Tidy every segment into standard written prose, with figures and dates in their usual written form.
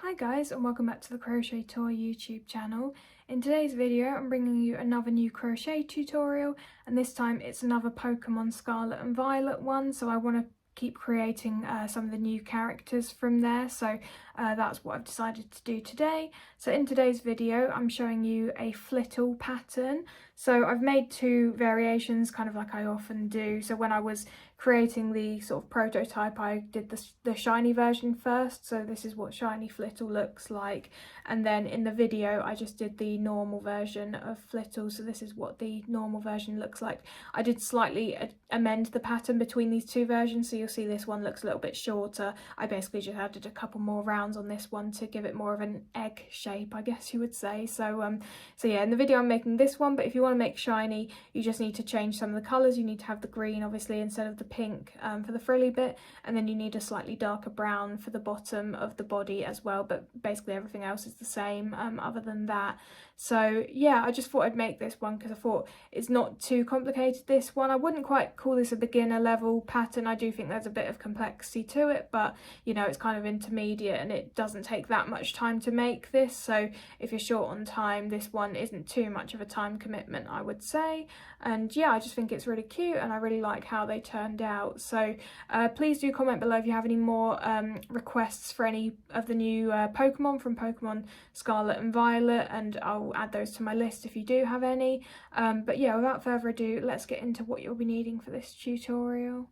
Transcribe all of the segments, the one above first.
Hi guys, and welcome back to the Crochet Tour YouTube channel. In today's video I'm bringing you another new crochet tutorial, and this time it's another Pokemon Scarlet and Violet one, so I want to keep creating some of the new characters from there, so that's what I've decided to do today. So in today's video I'm showing you a Flittle pattern. So I've made two variations, kind of like I often do. So when I was creating the sort of prototype, I did the shiny version first, so this is what shiny Flittle looks like, and then in the video I just did the normal version of Flittle, so this is what the normal version looks like. I did slightly amend the pattern between these two versions, so you'll see this one looks a little bit shorter. I basically just added a couple more rounds on this one to give it more of an egg shape, I guess you would say. So yeah, in the video I'm making this one, but if you want to make shiny you just need to change some of the colours. You need to have the green obviously instead of the pink for the frilly bit, and then you need a slightly darker brown for the bottom of the body as well, but basically everything else is the same other than that. So yeah, I just thought I'd make this one because I thought it's not too complicated, this one. I wouldn't quite call this a beginner level pattern. I do think there's a bit of complexity to it, but you know, it's kind of intermediate and it doesn't take that much time to make this, so if you're short on time this one isn't too much of a time commitment, I would say. And yeah, I just think it's really cute and I really like how they turned out. So please do comment below if you have any more requests for any of the new Pokemon from Pokemon Scarlet and Violet, and I'll add those to my list if you do have any. But yeah, without further ado, let's get into what you'll be needing for this tutorial.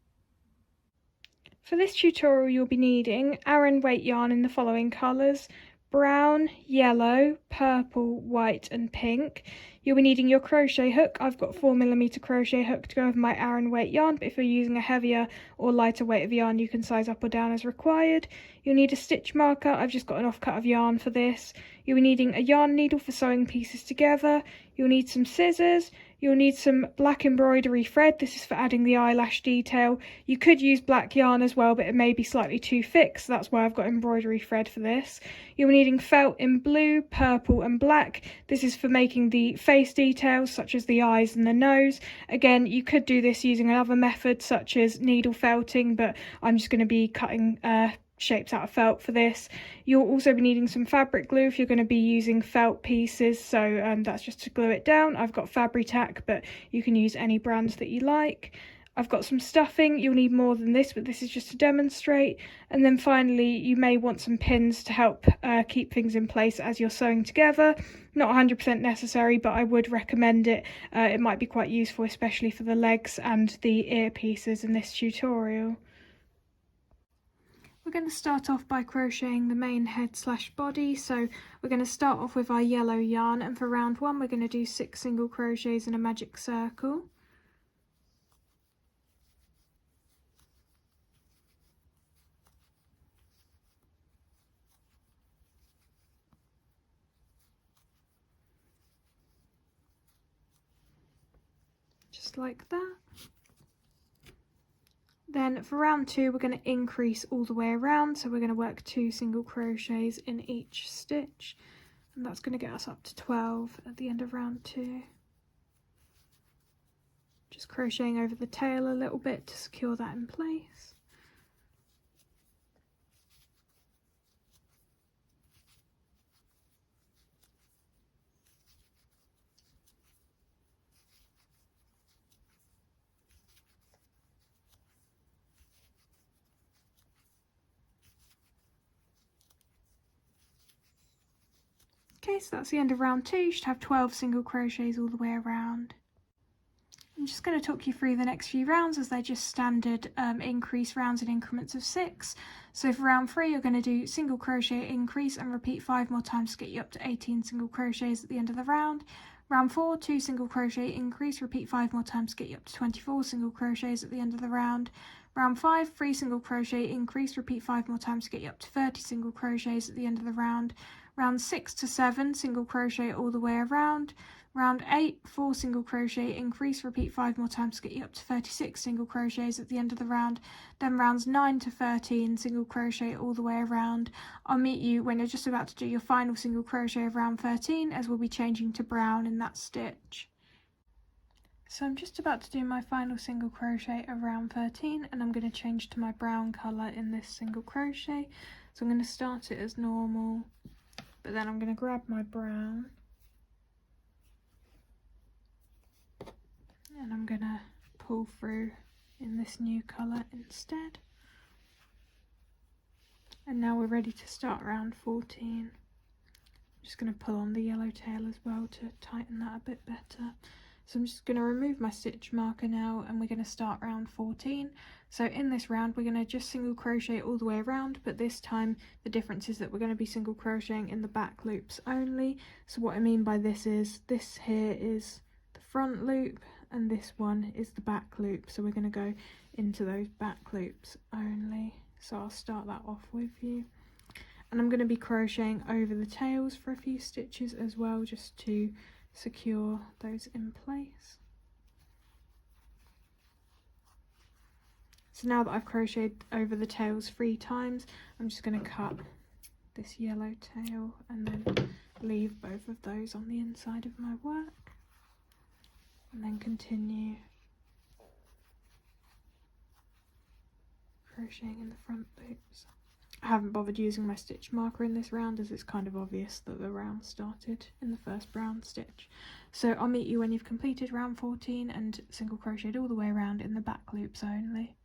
For this tutorial you'll be needing aran weight yarn in the following colours: brown, yellow, purple, white and pink. You'll be needing your crochet hook. I've got 4mm crochet hook to go with my aran weight yarn, but if you're using a heavier or lighter weight of yarn you can size up or down as required. You'll need a stitch marker. I've just got an offcut of yarn for this. You'll be needing a yarn needle for sewing pieces together. You'll need some scissors. You'll need some black embroidery thread. This is for adding the eyelash detail. You could use black yarn as well, but it may be slightly too thick, so that's why I've got embroidery thread for this. You'll be needing felt in blue, purple and black. This is for making the face details such as the eyes and the nose. Again, you could do this using another method such as needle felting, but I'm just going to be cutting shapes out of felt for this. You'll also be needing some fabric glue if you're going to be using felt pieces, so that's just to glue it down. I've got Fabri-Tac, but you can use any brands that you like. I've got some stuffing. You'll need more than this, but this is just to demonstrate. And then finally you may want some pins to help keep things in place as you're sewing together. Not 100% necessary, but I would recommend it. It might be quite useful, especially for the legs and the ear pieces in this tutorial. We're going to start off by crocheting the main head slash body. So we're going to start off with our yellow yarn, and for round one we're going to do 6 single crochets in a magic circle. Just like that. Then for round 2 we're going to increase all the way around, so we're going to work 2 single crochets in each stitch, and that's going to get us up to 12 at the end of round 2. Just crocheting over the tail a little bit to secure that in place. Okay, so that's the end of round 2. You should have 12 single crochets all the way around. I'm just going to talk you through the next few rounds as they're just standard increase rounds in increments of 6. So for round 3 you're going to do single crochet increase and repeat 5 more times to get you up to 18 single crochets at the end of the round. Round 4, 2 single crochet increase, repeat 5 more times to get you up to 24 single crochets at the end of the round. Round 5, 3 single crochet increase, repeat 5 more times to get you up to 30 single crochets at the end of the round. Round 6 to 7, single crochet all the way around. Round 8, 4 single crochet increase, repeat 5 more times to get you up to 36 single crochets at the end of the round. Then rounds 9 to 13, single crochet all the way around. I'll meet you when you're just about to do your final single crochet of round 13, as we'll be changing to brown in that stitch. So I'm just about to do my final single crochet of round 13, and I'm going to change to my brown colour in this single crochet. So I'm going to start it as normal, but then I'm going to grab my brown and I'm going to pull through in this new colour instead. And now we're ready to start round 14. I'm just going to pull on the yellow tail as well to tighten that a bit better. So I'm just going to remove my stitch marker now and we're going to start round 14. So in this round we're going to just single crochet all the way around, but this time the difference is that we're going to be single crocheting in the back loops only. So what I mean by this is, this here is the front loop and this one is the back loop. So we're going to go into those back loops only. So I'll start that off with you. And I'm going to be crocheting over the tails for a few stitches as well, just to secure those in place. So now that I've crocheted over the tails 3 times, I'm just going to cut this yellow tail and then leave both of those on the inside of my work, and then continue crocheting in the front loops. I haven't bothered using my stitch marker in this round as it's kind of obvious that the round started in the first brown stitch. So I'll meet you when you've completed round 14 and single crocheted all the way around in the back loops only.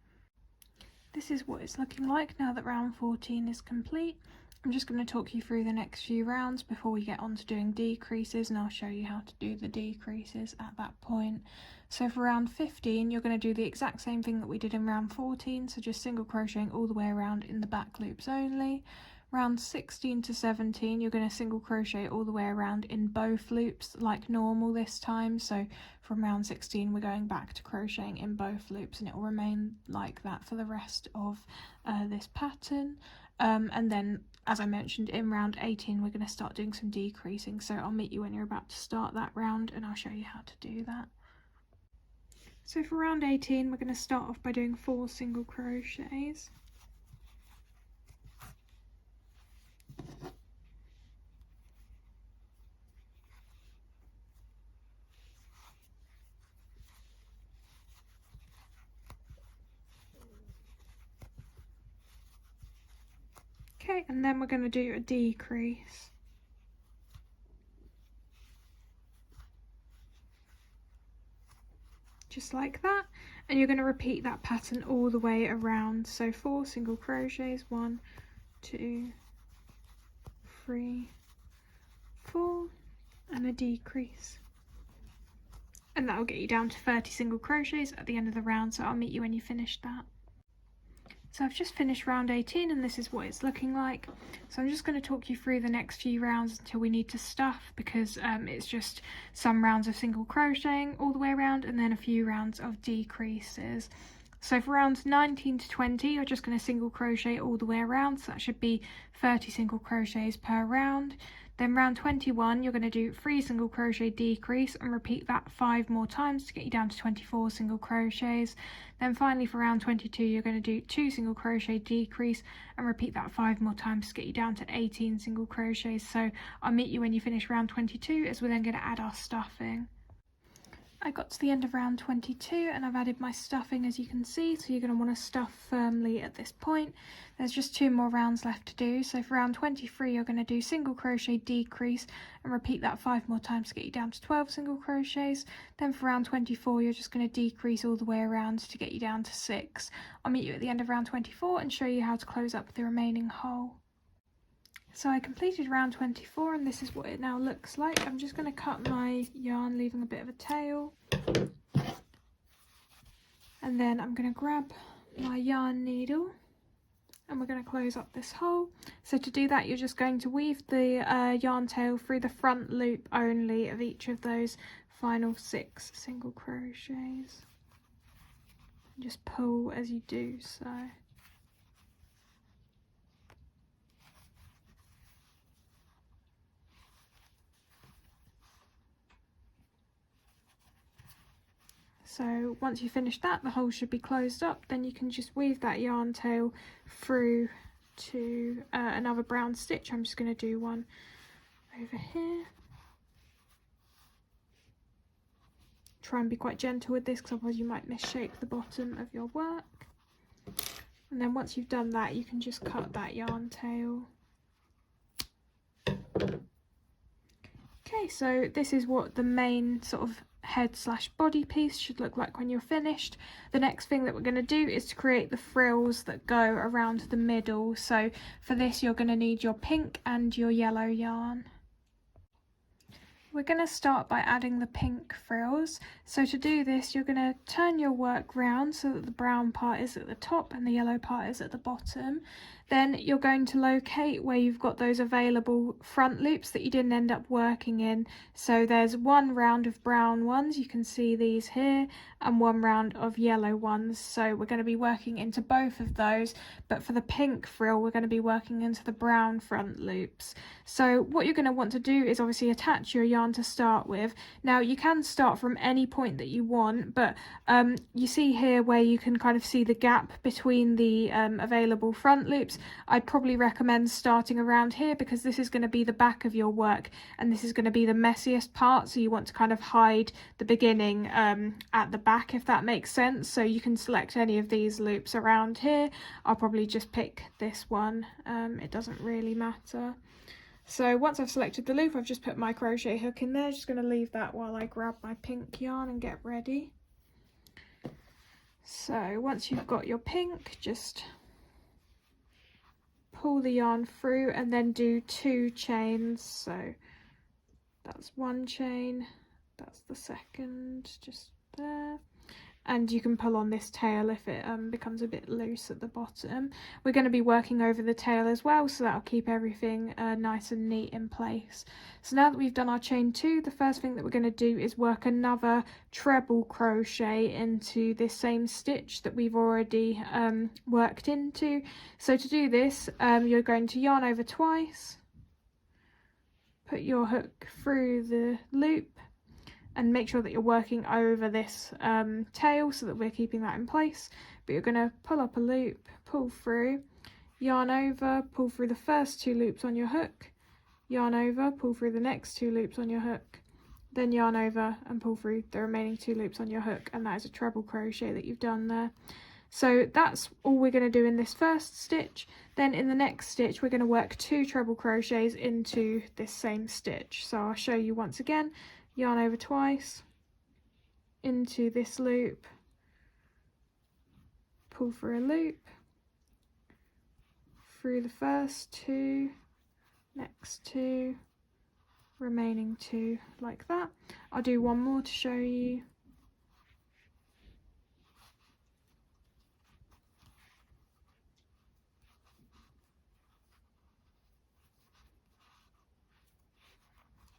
This is what it's looking like now that round 14 is complete. I'm just going to talk you through the next few rounds before we get on to doing decreases, and I'll show you how to do the decreases at that point. So for round 15 you're going to do the exact same thing that we did in round 14, so just single crocheting all the way around in the back loops only. Round 16 to 17 you're going to single crochet all the way around in both loops like normal this time. So from round 16 we're going back to crocheting in both loops, and it will remain like that for the rest of this pattern. And then, as I mentioned, in round 18 we're going to start doing some decreasing, so I'll meet you when you're about to start that round and I'll show you how to do that. So for round 18 we're going to start off by doing 4 single crochets. Okay, and then we're going to do a decrease. Just like that, and you're going to repeat that pattern all the way around. So 4 single crochets, 1, 2, 3, 4, and a decrease. And that will get you down to 30 single crochets at the end of the round, so I'll meet you when you finish that. So I've just finished round 18 and this is what it's looking like. So I'm just going to talk you through the next few rounds until we need to stuff, because it's just some rounds of single crocheting all the way around and then a few rounds of decreases. So for rounds 19 to 20 you're just going to single crochet all the way around, so that should be 30 single crochets per round. Then round 21 you're going to do 3 single crochet decrease and repeat that 5 more times to get you down to 24 single crochets. Then finally for round 22 you're going to do 2 single crochet decrease and repeat that 5 more times to get you down to 18 single crochets. So I'll meet you when you finish round 22, as we're then going to add our stuffing. I got to the end of round 22 and I've added my stuffing, as you can see, so you're going to want to stuff firmly at this point. There's just 2 more rounds left to do, so for round 23 you're going to do single crochet decrease and repeat that 5 more times to get you down to 12 single crochets. Then for round 24 you're just going to decrease all the way around to get you down to 6. I'll meet you at the end of round 24 and show you how to close up the remaining hole. So I completed round 24 and this is what it now looks like. I'm just going to cut my yarn, leaving a bit of a tail. And then I'm going to grab my yarn needle and we're going to close up this hole. So to do that you're just going to weave the yarn tail through the front loop only of each of those final 6 single crochets. And just pull as you do so. So once you finish that, the hole should be closed up. Then you can just weave that yarn tail through to another brown stitch. I'm just going to do one over here. Try and be quite gentle with this, because otherwise you might misshape the bottom of your work. And then once you've done that, you can just cut that yarn tail. Okay, so this is what the main sort of head slash body piece should look like when you're finished. The next thing that we're going to do is to create the frills that go around the middle. So for this, you're going to need your pink and your yellow yarn. We're going to start by adding the pink frills. So to do this, you're going to turn your work round so that the brown part is at the top and the yellow part is at the bottom. Then you're going to locate where you've got those available front loops that you didn't end up working in. So there's one round of brown ones, you can see these here, and one round of yellow ones. So we're going to be working into both of those, but for the pink frill, we're going to be working into the brown front loops. So what you're going to want to do is obviously attach your yarn to start with. Now you can start from any point that you want, but you see here where you can kind of see the gap between the available front loops. I'd probably recommend starting around here because this is going to be the back of your work and this is going to be the messiest part, so you want to kind of hide the beginning at the back, if that makes sense. So you can select any of these loops around here. I'll probably just pick this one, it doesn't really matter. So once I've selected the loop, I've just put my crochet hook in there. Just going to leave that while I grab my pink yarn and get ready. So once you've got your pink, just pull the yarn through and then do 2 chains. So that's 1 chain, that's the second, just there. And you can pull on this tail if it becomes a bit loose at the bottom. We're going to be working over the tail as well, so that'll keep everything nice and neat in place. So now that we've done our chain 2, the first thing that we're going to do is work another treble crochet into this same stitch that we've already worked into. So to do this, you're going to yarn over twice, put your hook through the loop, and make sure that you're working over this tail so that we're keeping that in place. But you're going to pull up a loop, pull through, yarn over, pull through the first 2 loops on your hook, yarn over, pull through the next 2 loops on your hook, then yarn over and pull through the remaining 2 loops on your hook, and that is a treble crochet that you've done there. So that's all we're going to do in this first stitch. Then in the next stitch, we're going to work 2 treble crochets into this same stitch. So I'll show you once again. Yarn over twice, into this loop, pull through a loop, through the first 2, next 2, remaining 2, like that. I'll do one more to show you.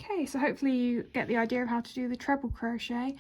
Okay, so hopefully you get the idea of how to do the treble crochet.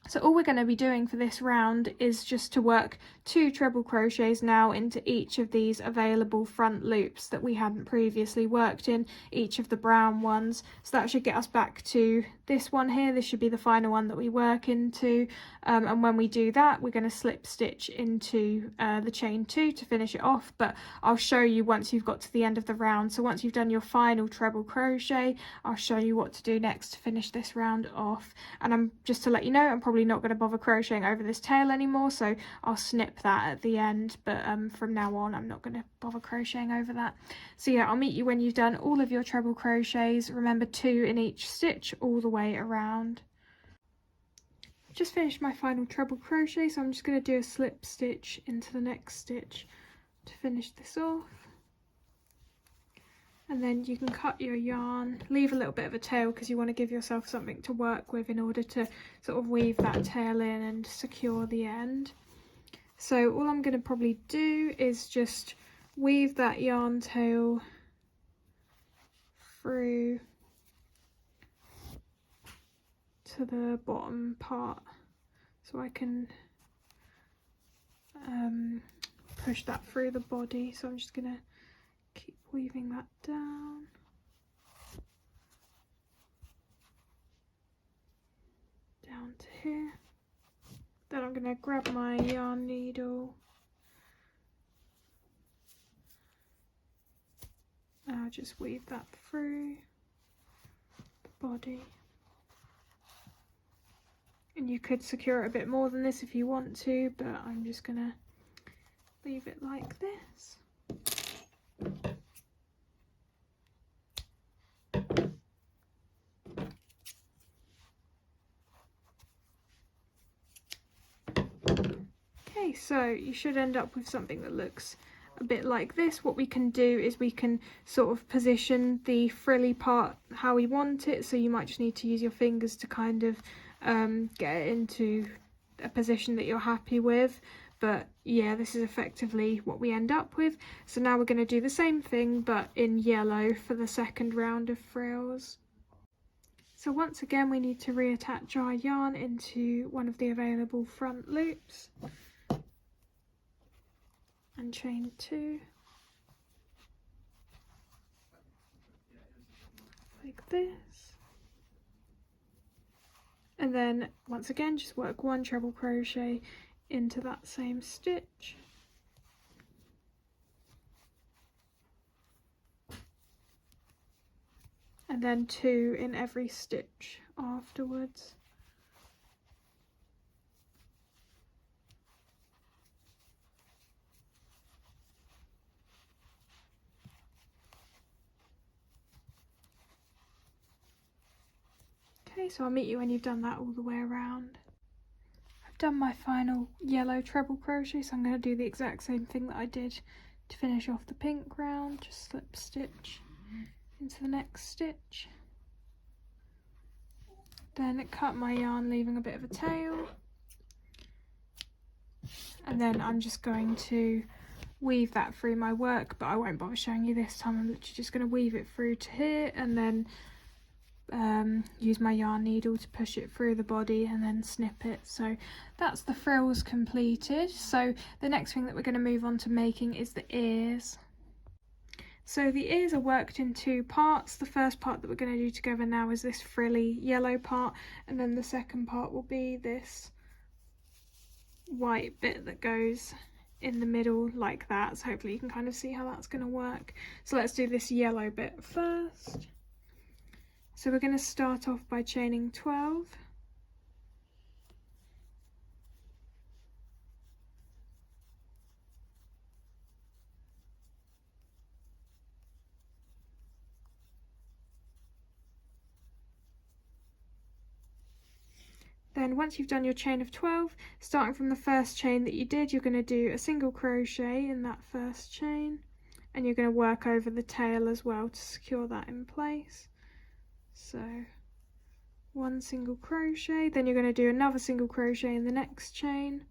So all we're going to be doing for this round is just to work 2 treble crochets now into each of these available front loops that we hadn't previously worked in, each of the brown ones. So that should get us back to this one here. This should be the final one that we work into, and when we do that, we're going to slip stitch into the chain 2 to finish it off, but I'll show you once you've got to the end of the round. So once you've done your final treble crochet, I'll show you what to do next to finish this round off. And just to let you know, I'm probably not going to bother crocheting over this tail anymore, so I'll snip that at the end, but from now on I'm not going to bother crocheting over that. So yeah, I'll meet you when you've done all of your treble crochets. Remember 2 in each stitch all the way around. I've just finished my final treble crochet, so I'm just going to do a slip stitch into the next stitch to finish this off. And then you can cut your yarn, leave a little bit of a tail because you want to give yourself something to work with in order to sort of weave that tail in and secure the end. So all I'm going to probably do is just weave that yarn tail through to the bottom part so I can push that through the body. So I'm just going to keep weaving that down. Down to here. Then I'm going to grab my yarn needle. And I'll just weave that through the body. And you could secure it a bit more than this if you want to, but I'm just going to leave it like this. Okay, so you should end up with something that looks a bit like this. What we can do is we can sort of position the frilly part how we want it, so you might just need to use your fingers to kind of get it into a position that you're happy with. But yeah, this is effectively what we end up with. So now we're going to do the same thing but in yellow for the second round of frills. So once again we need to reattach our yarn into one of the available front loops and chain 2 like this, and then once again just work 1 treble crochet into that same stitch, and then 2 in every stitch afterwards. Okay, so I'll meet you when you've done that all the way around. I've done my final yellow treble crochet, so I'm going to do the exact same thing that I did to finish off the pink round. Just slip stitch into the next stitch, then cut my yarn leaving a bit of a tail, and then I'm just going to weave that through my work, but I won't bother showing you this time. I'm literally just going to weave it through to here and then use my yarn needle to push it through the body and then snip it. So that's the frills completed. So the next thing that we're going to move on to making is the ears. So the ears are worked in 2 parts. The first part that we're going to do together now is this frilly yellow part, and then the second part will be this white bit that goes in the middle like that. So hopefully you can kind of see how that's going to work. So let's do this yellow bit first. So we're going to start off by chaining 12. Then once you've done your chain of 12, starting from the first chain that you did, you're going to do a single crochet in that first chain, and you're going to work over the tail as well to secure that in place. So 1 single crochet, then you're going to do another single crochet in the next chain,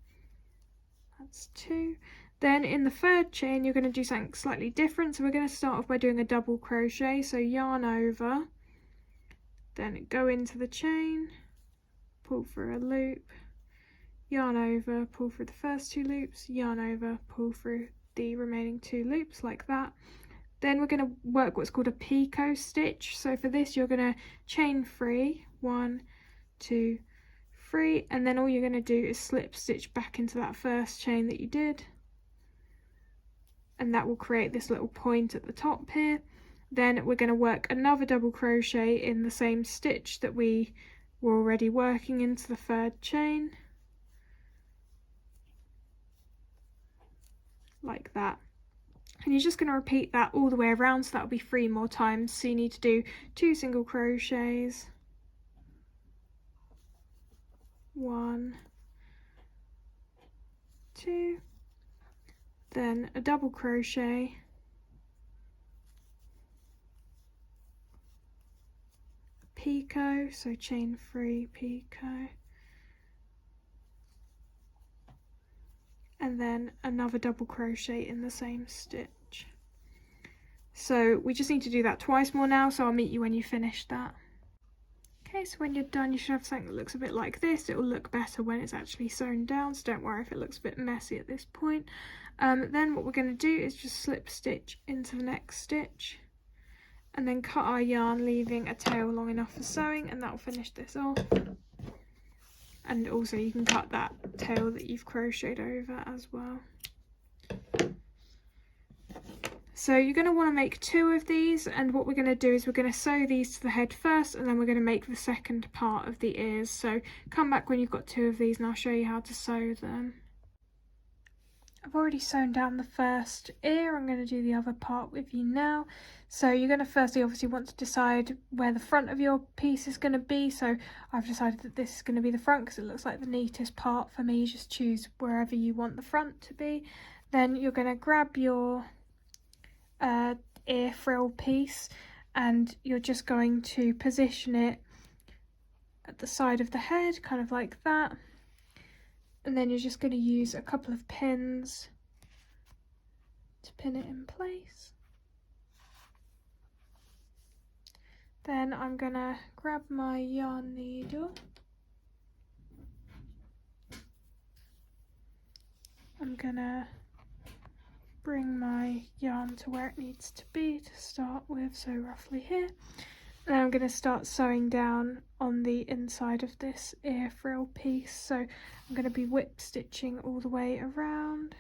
that's 2. Then in the third chain you're going to do something slightly different, so we're going to start off by doing a double crochet, so yarn over, then go into the chain, pull through a loop, yarn over, pull through the first 2 loops, yarn over, pull through the remaining 2 loops like that. Then we're going to work what's called a picot stitch. So for this you're going to chain 3, 1, 2, 3, and then all you're going to do is slip stitch back into that first chain that you did, and that will create this little point at the top here. Then we're going to work another double crochet in the same stitch that we were already working into the third chain, like that. And you're just going to repeat that all the way around, so that'll be 3 more times. So you need to do 2 single crochets, 1, 2, then a double crochet, picot, so chain 3, picot, and then another double crochet in the same stitch. So we just need to do that twice more now, so I'll meet you when you finish that. Okay, so when you're done you should have something that looks a bit like this. It will look better when it's actually sewn down, so don't worry if it looks a bit messy at this point. Then what we're going to do is just slip stitch into the next stitch and then cut our yarn, leaving a tail long enough for sewing, and that will finish this off. And also you can cut that tail that you've crocheted over as well. So you're going to want to make 2 of these, and what we're going to do is we're going to sew these to the head first, and then we're going to make the second part of the ears. So come back when you've got 2 of these and I'll show you how to sew them. I've already sewn down the first ear. I'm going to do the other part with you now. So you're going to firstly obviously want to decide where the front of your piece is going to be. So I've decided that this is going to be the front because it looks like the neatest part for me. Just choose wherever you want the front to be. Then you're going to grab your ear frill piece and you're just going to position it at the side of the head, kind of like that. And then you're just going to use a couple of pins to pin it in place. Then I'm going to grab my yarn needle. I'm going to bring my yarn to where it needs to be to start with, so roughly here. And I'm going to start sewing down on the inside of this ear frill piece. So I'm going to be whip stitching all the way around.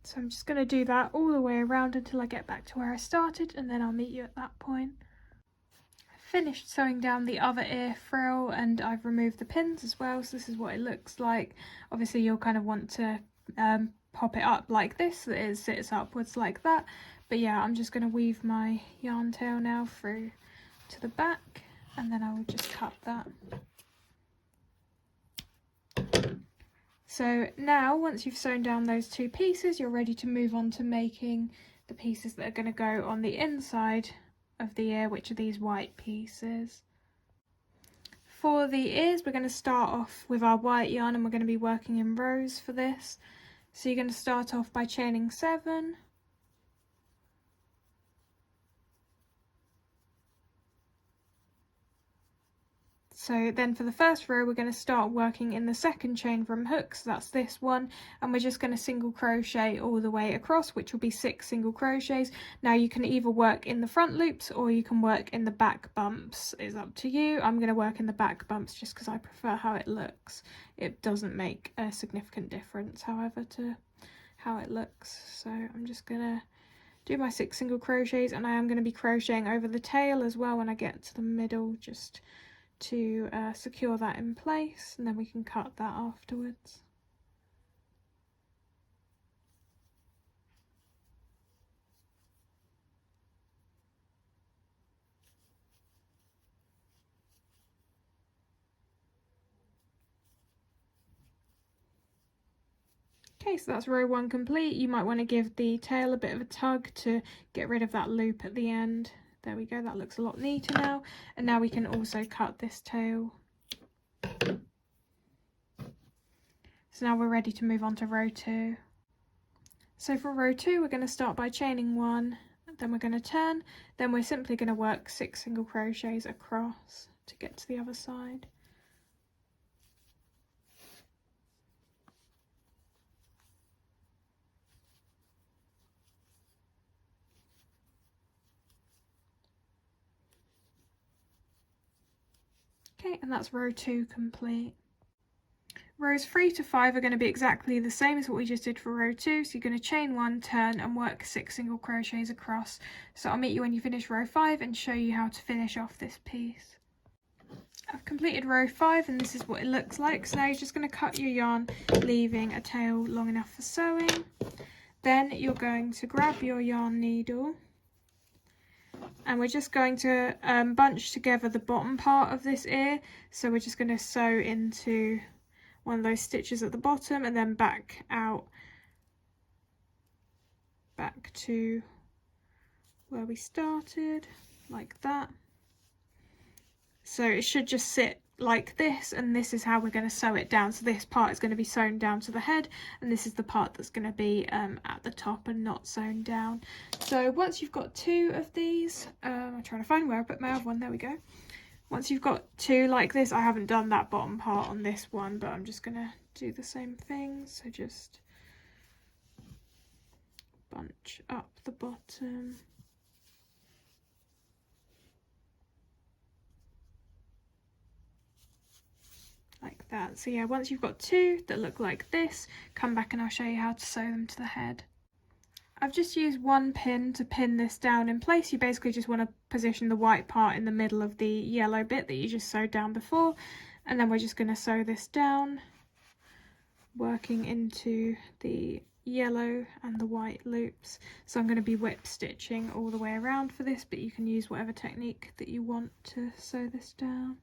So I'm just going to do that all the way around until I get back to where I started, and then I'll meet you at that point. I've finished sewing down the other ear frill and I've removed the pins as well, so this is what it looks like. Obviously you'll kind of want to pop it up like this so that it sits upwards like that. But yeah, I'm just going to weave my yarn tail now through to the back and then I will just cut that. So now once you've sewn down those two pieces, you're ready to move on to making the pieces that are going to go on the inside of the ear, which are these white pieces. For the ears, we're going to start off with our white yarn and we're going to be working in rows for this. So you're going to start off by chaining 7. So then for the first row, we're going to start working in the second chain from hook, so that's this one, and we're just going to single crochet all the way across, which will be 6 single crochets. Now you can either work in the front loops or you can work in the back bumps, it's up to you. I'm going to work in the back bumps just because I prefer how it looks. It doesn't make a significant difference, however, to how it looks. So I'm just going to do my 6 single crochets, and I am going to be crocheting over the tail as well when I get to the middle, just to secure that in place, and then we can cut that afterwards. Okay, so that's row 1 complete. You might want to give the tail a bit of a tug to get rid of that loop at the end. There we go, that looks a lot neater now. And now we can also cut this tail. So now we're ready to move on to row 2. So for row 2, we're going to start by chaining 1, then we're going to turn, then we're simply going to work 6 single crochets across to get to the other side. Okay, and that's row 2 complete. Rows 3 to 5 are going to be exactly the same as what we just did for row 2, so you're going to chain 1, turn and work 6 single crochets across. So I'll meet you when you finish row 5 and show you how to finish off this piece. I've completed row 5 and this is what it looks like. So now you're just going to cut your yarn, leaving a tail long enough for sewing. Then you're going to grab your yarn needle and we're just going to bunch together the bottom part of this ear. So we're just going to sew into one of those stitches at the bottom and then back out, back to where we started, like that. So it should just sit like this, and this is how we're going to sew it down. So this part is going to be sewn down to the head, and this is the part that's going to be at the top and not sewn down. So once you've got 2 of these, I'm trying to find where I put my other one, there we go. Once you've got 2 like this, I haven't done that bottom part on this one, but I'm just going to do the same thing. So just bunch up the bottom. that. So yeah, once you've got two that look like this, come back and I'll show you how to sew them to the head. I've just used one pin to pin this down in place. You basically just want to position the white part in the middle of the yellow bit that you just sewed down before, and then we're just going to sew this down, working into the yellow and the white loops. So I'm going to be whip stitching all the way around for this, but you can use whatever technique that you want to sew this down.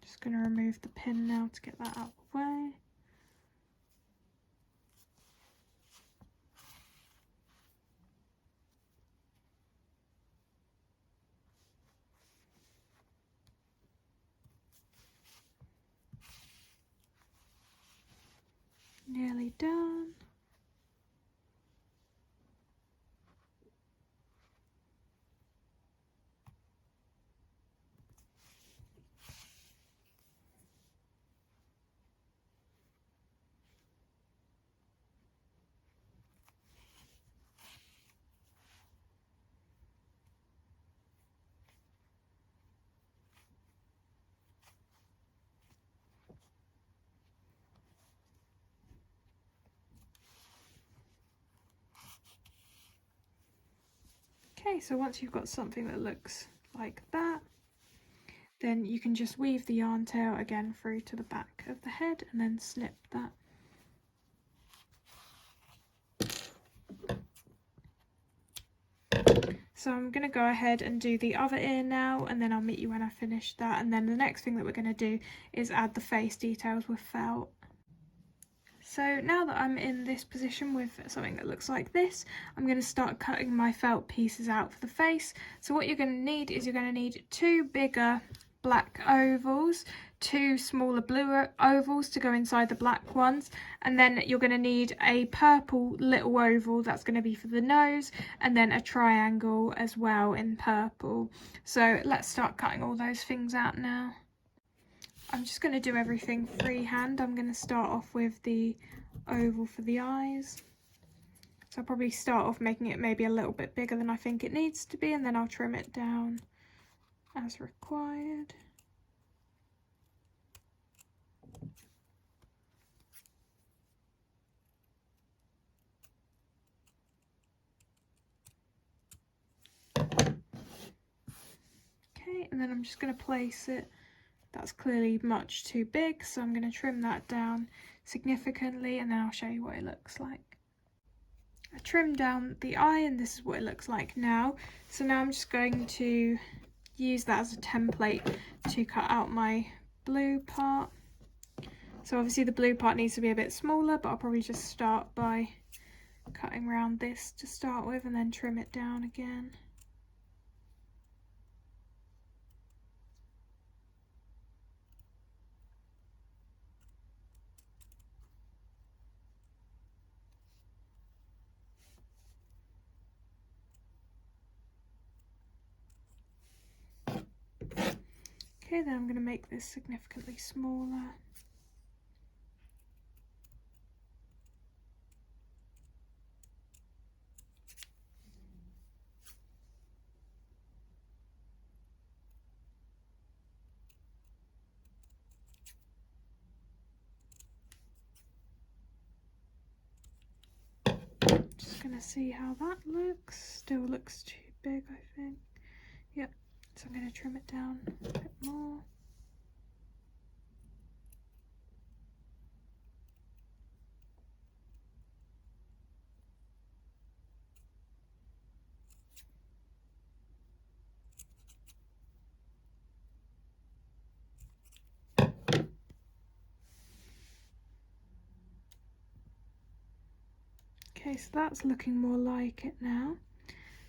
Just going to remove the pin now to get that out of the way. Nearly done. Okay, so once you've got something that looks like that, then you can just weave the yarn tail again through to the back of the head and then snip that. So I'm going to go ahead and do the other ear now, and then I'll meet you when I finish that. And then the next thing that we're going to do is add the face details with felt. So now that I'm in this position with something that looks like this, I'm going to start cutting my felt pieces out for the face. So what you're going to need is you're going to need two bigger black ovals, two smaller blue ovals to go inside the black ones, and then you're going to need a purple little oval that's going to be for the nose, and then a triangle as well in purple. So let's start cutting all those things out now. I'm just going to do everything freehand. I'm going to start off with the oval for the eyes. So I'll probably start off making it maybe a little bit bigger than I think it needs to be, and then I'll trim it down as required. Okay, and then I'm just going to place it. That's clearly much too big, so I'm going to trim that down significantly, and then I'll show you what it looks like. I trimmed down the eye, and this is what it looks like now. So now I'm just going to use that as a template to cut out my blue part. So obviously the blue part needs to be a bit smaller, but I'll probably just start by cutting around this to start with and then trim it down again. Okay, then I'm going to make this significantly smaller. Just going to see how that looks. Still looks too big, I think. Yep, so I'm going to trim it down a bit more. Okay, so that's looking more like it now.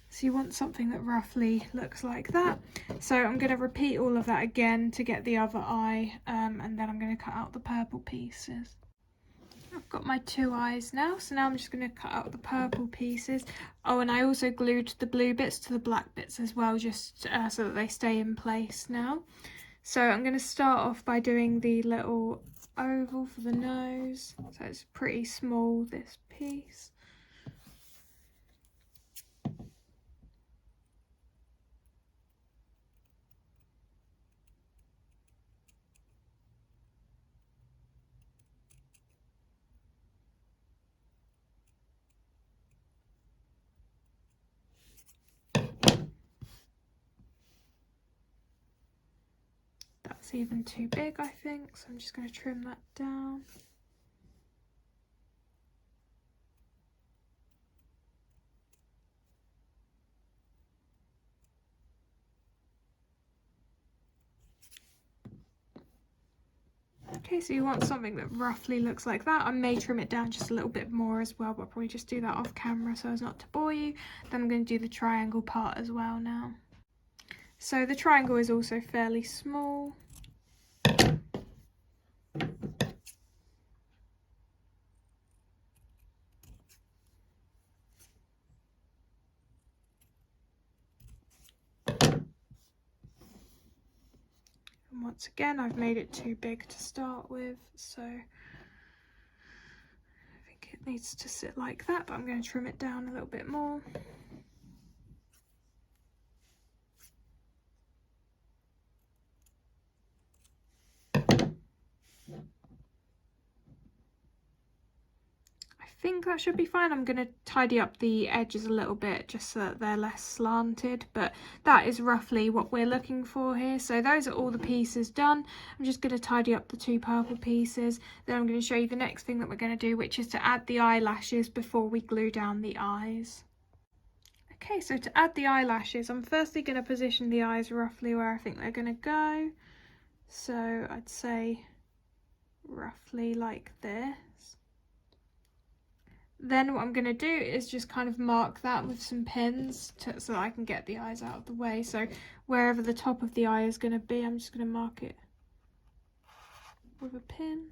So you want something that roughly looks like that. So I'm going to repeat all of that again to get the other eye, and then I'm going to cut out the purple pieces. I've got my 2 eyes now, so now I'm just going to cut out the purple pieces. Oh, and I also glued the blue bits to the black bits as well, just so that they stay in place now. So I'm going to start off by doing the little oval for the nose. So it's pretty small, this piece. That's even too big, I think, so I'm just going to trim that down. Okay, so you want something that roughly looks like that. I may trim it down just a little bit more as well, but I'll probably just do that off camera so as not to bore you. Then I'm going to do the triangle part as well now. So the triangle is also fairly small. And once again, I've made it too big to start with, so I think it needs to sit like that, but I'm going to trim it down a little bit more. I think that should be fine. I'm going to tidy up the edges a little bit just so that they're less slanted, but that is roughly what we're looking for here. So those are all the pieces done. I'm just going to tidy up the 2 purple pieces. Then I'm going to show you the next thing that we're going to do, which is to add the eyelashes before we glue down the eyes. Okay, so to add the eyelashes, I'm firstly going to position the eyes roughly where I think they're going to go. So I'd say roughly like this. Then what I'm going to do is just kind of mark that with some pins so that I can get the eyes out of the way. So wherever the top of the eye is going to be, I'm just going to mark it with a pin.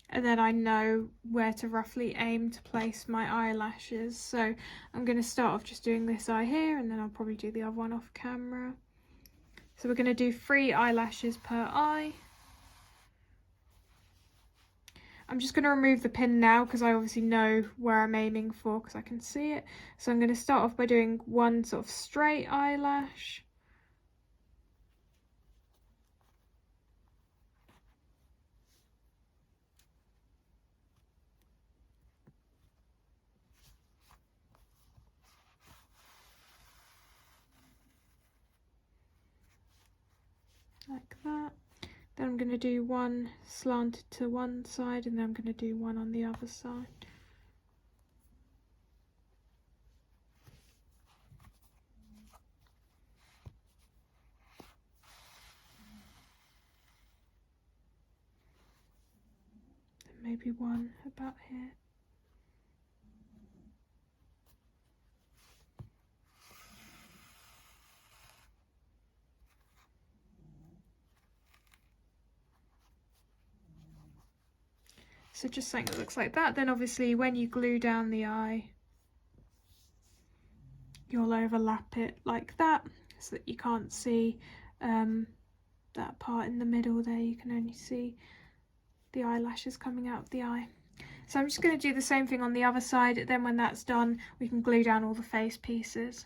And then I know where to roughly aim to place my eyelashes. So I'm going to start off just doing this eye here, and then I'll probably do the other one off camera. So we're going to do 3 eyelashes per eye. I'm just going to remove the pin now because I obviously know where I'm aiming for because I can see it. So I'm going to start off by doing 1 sort of straight eyelash. Like that. Then I'm going to do 1 slanted to one side, and then I'm going to do 1 on the other side. And maybe 1 about here. So just something that looks like that. Then obviously when you glue down the eye, you'll overlap it like that so that you can't see that part in the middle there. You can only see the eyelashes coming out of the eye. So I'm just going to do the same thing on the other side. Then when that's done, we can glue down all the face pieces.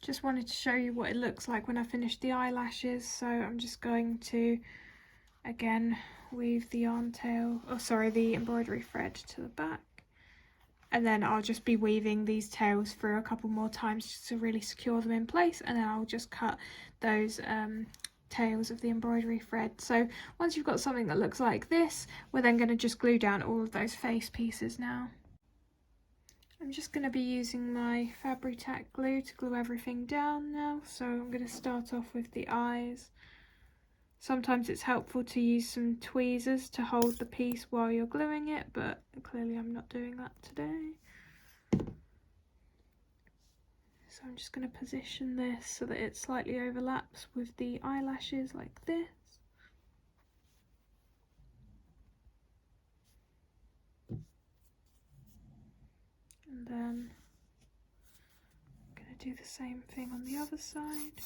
Just wanted to show you what it looks like when I finish the eyelashes. So I'm just going to again weave the yarn tail, the embroidery thread to the back, and then I'll just be weaving these tails through a couple more times just to really secure them in place, and then I'll just cut those tails of the embroidery thread. So once you've got something that looks like this, we're then going to just glue down all of those face pieces now. I'm just going to be using my Fabri-Tac glue to glue everything down now. So I'm going to start off with the eyes. Sometimes it's helpful to use some tweezers to hold the piece while you're gluing it, but clearly I'm not doing that today. So I'm just going to position this so that it slightly overlaps with the eyelashes like this. then I'm going to do the same thing on the other side.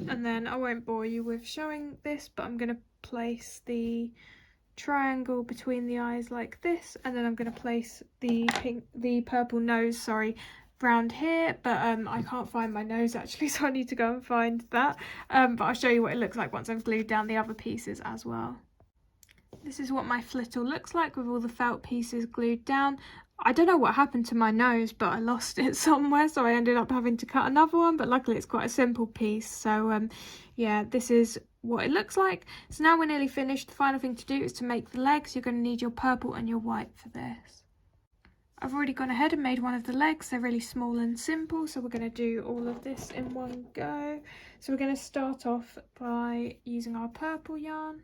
And then I won't bore you with showing this, but I'm going to place the triangle between the eyes like this, and then I'm going to place the purple nose, round here, but I can't find my nose actually, so I need to go and find that. But I'll show you what it looks like once I've glued down the other pieces as well. This is what my flittle looks like with all the felt pieces glued down. I don't know what happened to my nose, but I lost it somewhere, so I ended up having to cut another one, but luckily it's quite a simple piece. So yeah, this is what it looks like. So now we're nearly finished. The final thing to do is to make the legs. You're going to need your purple and your white for this. I've already gone ahead and made one of the legs. They're really small and simple, so we're going to do all of this in one go. So we're going to start off by using our purple yarn.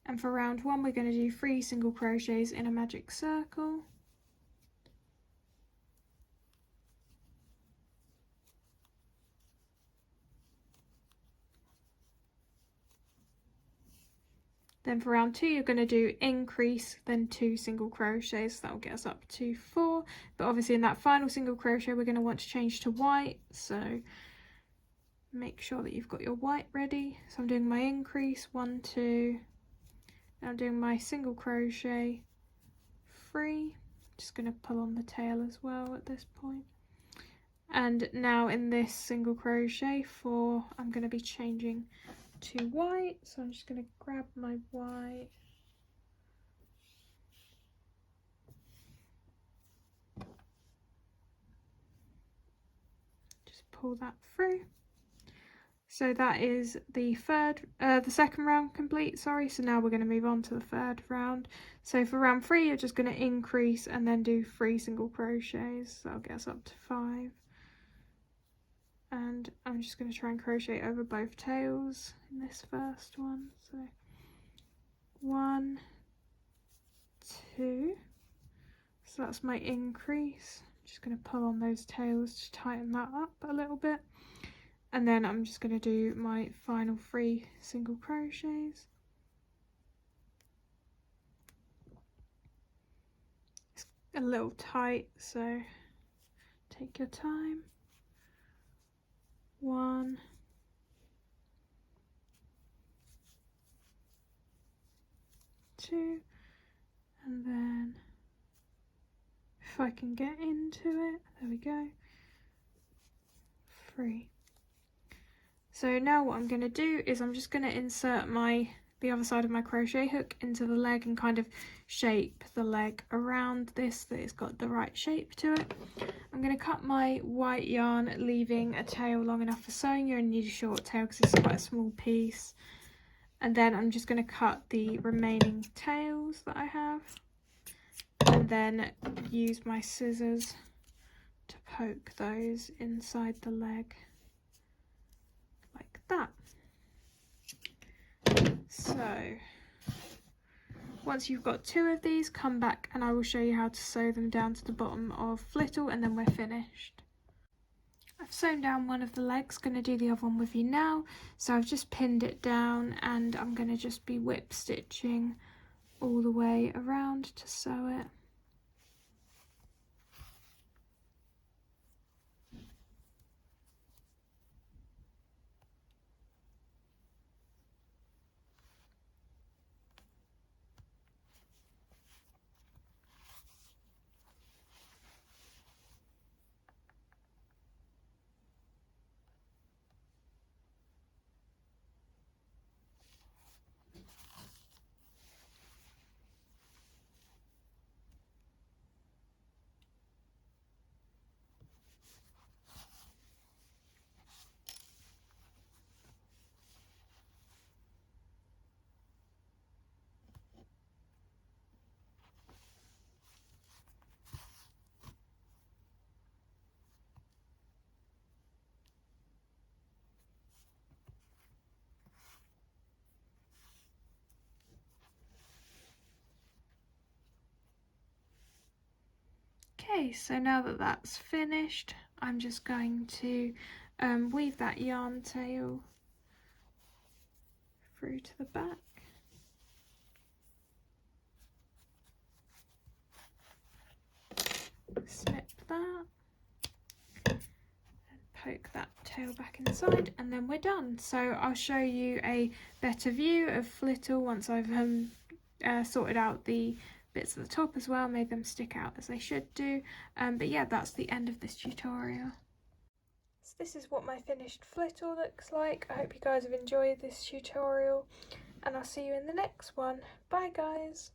And for round 1, we're going to do 3 single crochets in a magic circle. Then for round 2, you're going to do increase, then 2 single crochets. That will get us up to 4. But obviously in that final single crochet, we're going to want to change to white. So make sure that you've got your white ready. So I'm doing my increase, 1, 2. And I'm doing my single crochet, 3. Just going to pull on the tail as well at this point. And now in this single crochet 4, I'm going to be changing to white, so I'm just going to grab my white, just pull that through. So that is the second round complete, so now we're going to move on to the third round. So for round 3, you're just going to increase and then do 3 single crochets. That'll get us up to 5. And I'm just going to try and crochet over both tails in this first one. So 1, 2. So that's my increase. I'm just going to pull on those tails to tighten that up a little bit. And then I'm just going to do my final 3 single crochets. It's a little tight, so take your time. 1, 2, and then if I can get into it, there we go, 3. So now what I'm going to do is I'm just going to insert the other side of my crochet hook into the leg and kind of shape the leg around this, that it's got the right shape to it. I'm going to cut my white yarn, leaving a tail long enough for sewing. You're going to need a short tail because it's quite a small piece. And then I'm just going to cut the remaining tails that I have, and then use my scissors to poke those inside the leg like that. So once you've got 2 of these, come back and I will show you how to sew them down to the bottom of Flittle, and then we're finished. I've sewn down one of the legs, going to do the other one with you now. So I've just pinned it down and I'm going to just be whip stitching all the way around to sew it. Okay, so now that that's finished, I'm just going to weave that yarn tail through to the back. Snip that and poke that tail back inside, and then we're done. So I'll show you a better view of Flittle once I've sorted out the bits at the top as well, made them stick out as they should do. But yeah, that's the end of this tutorial. So this is what my finished Flittle looks like. I hope you guys have enjoyed this tutorial, and I'll see you in the next one. Bye guys!